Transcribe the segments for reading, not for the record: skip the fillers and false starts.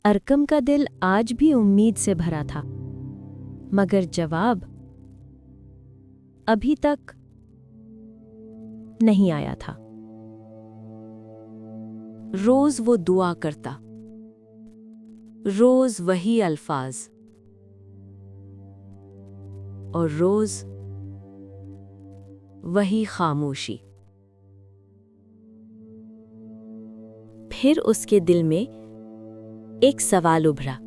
Arkham का दिल आज भी उम्मीद से भरा था, मगर जवाब अभी तक नहीं आया था। रोज वो दुआ करता, रोज वही अल्फाज, और रोज वही खामोशी। फिर उसके दिल में एक सवाल उभरा,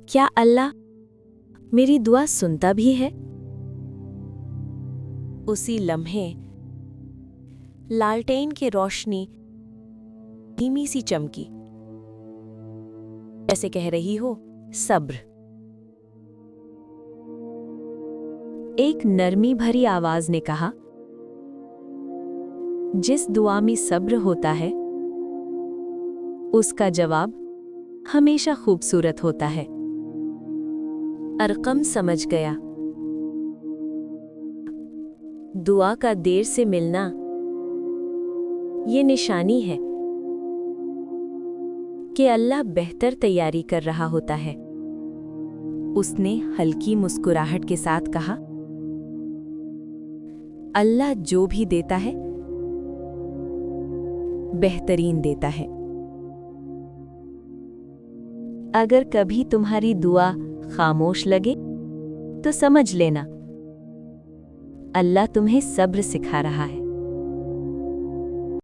क्या अल्लाह मेरी दुआ सुनता भी है? उसी लम्हे लालटेन की रोशनी धीमी सी चमकी, जैसे कह रही हो सब्र। एक नरमी भरी आवाज ने कहा, जिस दुआ में सब्र होता है उसका जवाब हमेशा खूबसूरत होता है। अरकम समझ गया, दुआ का देर से मिलना ये निशानी है कि अल्लाह बेहतर तैयारी कर रहा होता है। उसने हल्की मुस्कुराहट के साथ कहा, अल्लाह जो भी देता है बेहतरीन देता है। अगर कभी तुम्हारी दुआ खामोश लगे तो समझ लेना, अल्लाह तुम्हें सब्र सिखा रहा है।